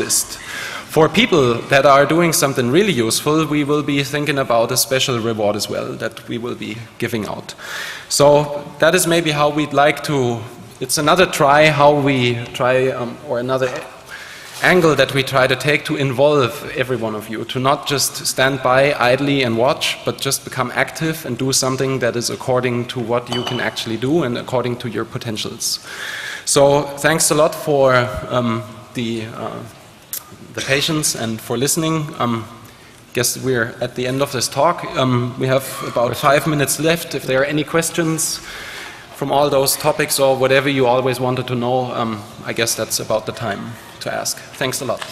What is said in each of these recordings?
list. For people that are doing something really useful, we will be thinking about a special reward as well that we will be giving out. So that is maybe how we'd like to, it's another try how we try, or another angle that we try to take to involve every one of you, to not just stand by idly and watch, but just become active and do something that is according to what you can actually do and according to your potentials. So thanks a lot for the patience and for listening. Guess we're at the end of this talk. We have about 5 minutes left. If there are any questions from all those topics or whatever you always wanted to know, I guess that's about the time to ask. Thanks a lot.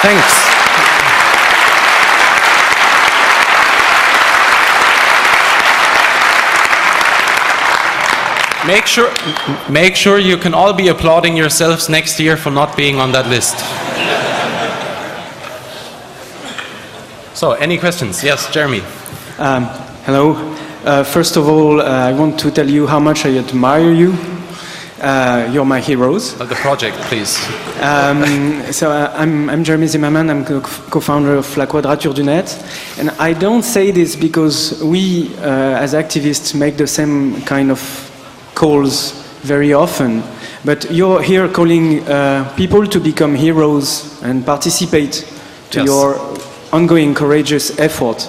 Thanks. Make sure you can all be applauding yourselves next year for not being on that list. So, any questions? Yes, Jeremy. Hello. First of all, I want to tell you how much I admire you. You're my heroes. The project, please. So I'm Jeremy Zimmerman. I'm co-founder of La Quadrature du Net. And I don't say this because we, as activists, make the same kind of calls very often. But you're here calling people to become heroes and participate to your ongoing courageous effort.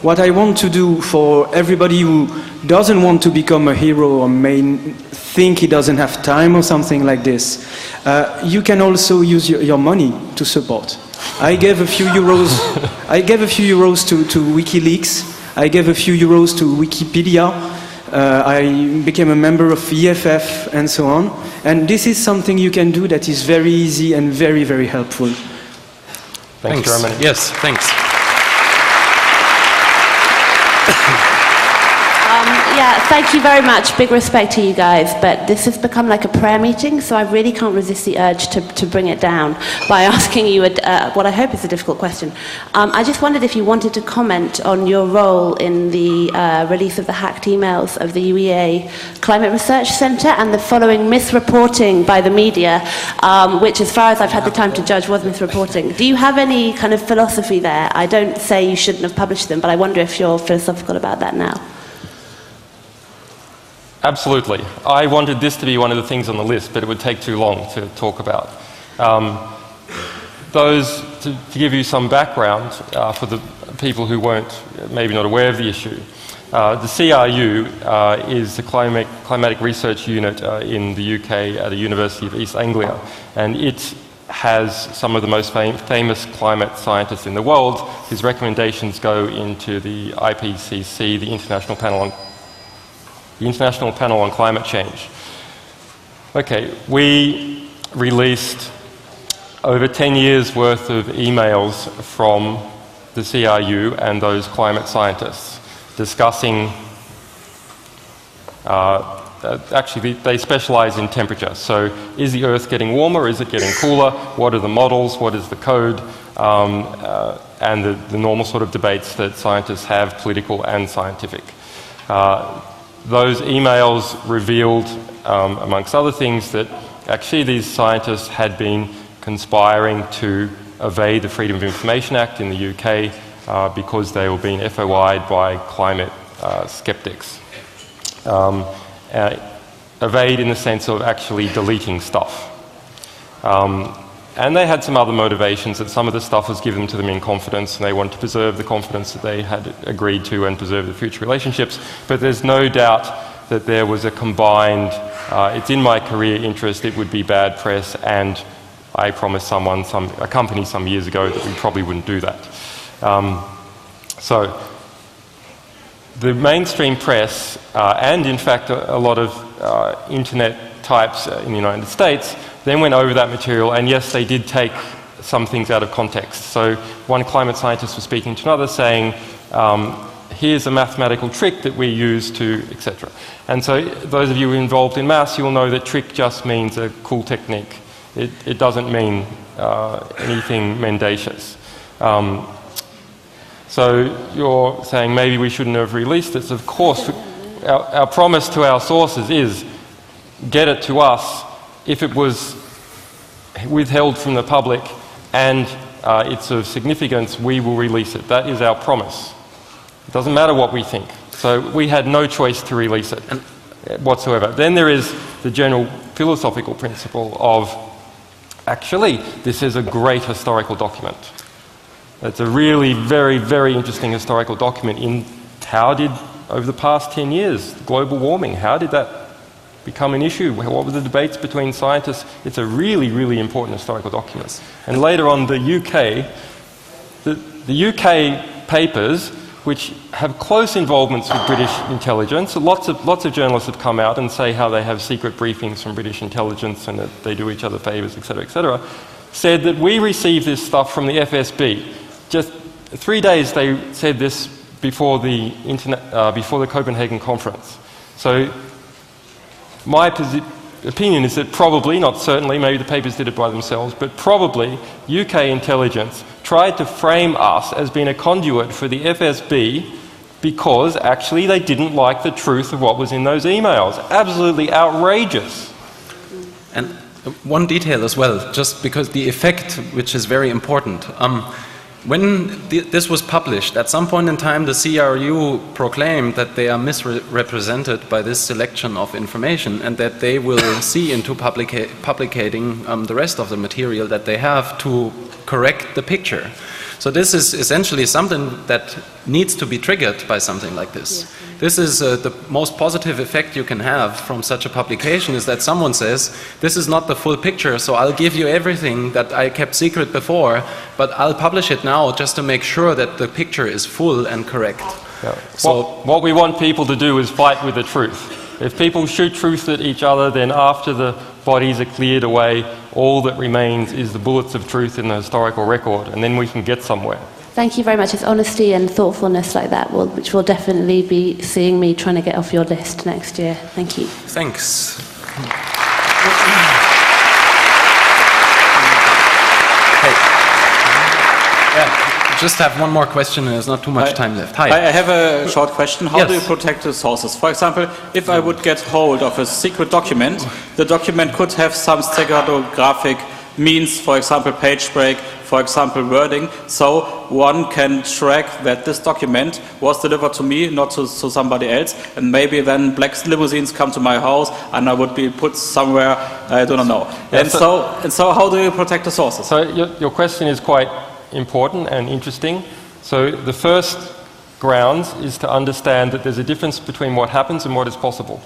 What I want to do for everybody who doesn't want to become a hero or may think he doesn't have time or something like this, you can also use your money to support. I gave a few euros. I gave a few euros to WikiLeaks. I gave a few euros to Wikipedia. I became a member of EFF and so on. And this is something you can do that is very easy and very, very helpful. Thanks, Germany. Yes, thanks. Yeah, thank you very much. Big respect to you guys. But this has become like a prayer meeting, so I really can't resist the urge to bring it down by asking you what I hope is a difficult question. I just wondered if you wanted to comment on your role in the release of the hacked emails of the UEA Climate Research Centre and the following misreporting by the media, which, as far as I've had the time to judge, was misreporting. Do you have any kind of philosophy there? I don't say you shouldn't have published them, but I wonder if you're philosophical about that now. Absolutely. I wanted this to be one of the things on the list, but it would take too long to talk about. To give you some background for the people who weren't maybe not aware of the issue, the CRU is the climatic research unit in the UK at the University of East Anglia, and it has some of the most famous climate scientists in the world whose recommendations go into the IPCC, the International Panel on Climate Change. Okay, we released over 10 years worth of emails from the CRU and those climate scientists discussing, actually they specialize in temperature. So is the Earth getting warmer? Is it getting cooler? What are the models? What is the code? And the normal sort of debates that scientists have, political and scientific. Those emails revealed, amongst other things, that actually these scientists had been conspiring to evade the Freedom of Information Act in the UK because they were being FOI'd by climate skeptics. Evade in the sense of actually deleting stuff. And they had some other motivations, that some of the stuff was given to them in confidence and they wanted to preserve the confidence that they had agreed to and preserve the future relationships. But there's no doubt that there was a combined, it's in my career interest, it would be bad press, and I promised a company some years ago that we probably wouldn't do that. So the mainstream press, and in fact a lot of internet types in the United States, then went over that material, and yes, they did take some things out of context. So one climate scientist was speaking to another saying, here's a mathematical trick that we use to, etc. And so those of you involved in maths, you'll know that trick just means a cool technique. It doesn't mean anything mendacious. So you're saying maybe we shouldn't have released this. Of course, our promise to our sources is get it to us. If it was withheld from the public and it's of significance, we will release it. That is our promise. It doesn't matter what we think. So we had no choice to release it whatsoever. Then there is the general philosophical principle of, actually, this is a great historical document. It's a really very, very interesting historical document in how did, over the past 10 years, global warming, how did that become an issue? What were the debates between scientists? It's a really, really important historical document. And later on, the UK papers, which have close involvements with British intelligence, lots of journalists have come out and say how they have secret briefings from British intelligence and that they do each other favours, etc., said that we received this stuff from the FSB. Just 3 days they said this before the Copenhagen conference. So my opinion is that probably, not certainly, maybe the papers did it by themselves, but probably UK intelligence tried to frame us as being a conduit for the FSB because actually they didn't like the truth of what was in those emails. Absolutely outrageous. And one detail as well, just because the effect, which is very important. When this was published, at some point in time the CRU proclaimed that they are misrepresented by this selection of information and that they will see into publicating the rest of the material that they have to correct the picture. So this is essentially something that needs to be triggered by something like this. Yes. This is the most positive effect you can have from such a publication, is that someone says, this is not the full picture, so I'll give you everything that I kept secret before, but I'll publish it now just to make sure that the picture is full and correct. Yeah. So what we want people to do is fight with the truth. If people shoot truth at each other, then after the bodies are cleared away, all that remains is the bullets of truth in the historical record, and then we can get somewhere. Thank you very much. It's honesty and thoughtfulness like that which will definitely be seeing me trying to get off your list next year. Thank you. Thanks. Just have one more question, and there's not too much time left. Hi. I have a short question. How Yes. do you protect the sources? For example, if I would get hold of a secret document, the document could have some steganographic means, for example, page break, for example, wording, so one can track that this document was delivered to me, not to somebody else, and maybe then black limousines come to my house and I would be put somewhere, I don't know. Yeah, and so how do you protect the sources? So your question is quite important and interesting. So the first grounds is to understand that there's a difference between what happens and what is possible.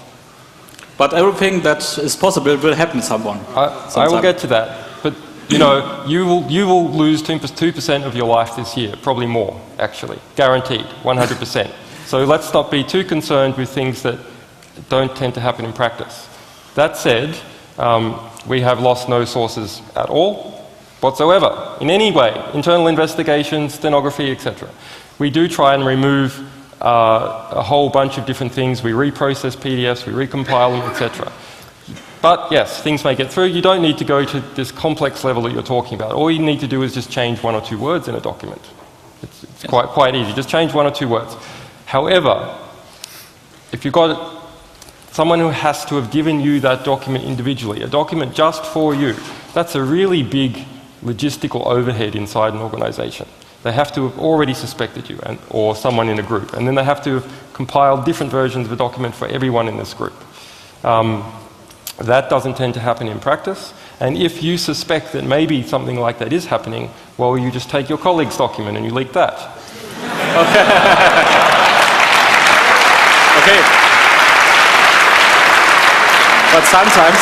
But everything that is possible will happen to someone. I will get to that. But you know, you will lose 2% of your life this year, probably more, actually, guaranteed, 100%. So let's not be too concerned with things that don't tend to happen in practice. That said, we have lost no sources at all, whatsoever, in any way, internal investigations, stenography, etc. We do try and remove a whole bunch of different things. We reprocess PDFs, we recompile them, etc. But yes, things may get through. You don't need to go to this complex level that you're talking about. All you need to do is just change 1 or 2 words in a document. It's quite easy. Just change 1 or 2 words. However, if you've got someone who has to have given you that document individually, a document just for you, that's a really big logistical overhead inside an organization. They have to have already suspected you or someone in a group, and then they have to have compiled different versions of a document for everyone in this group. That doesn't tend to happen in practice, and if you suspect that maybe something like that is happening, well, you just take your colleague's document and you leak that. Okay. But sometimes,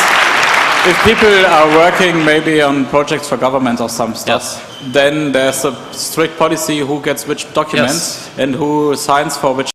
if people are working maybe on projects for government or some stuff, then there's a strict policy who gets which documents and who signs for which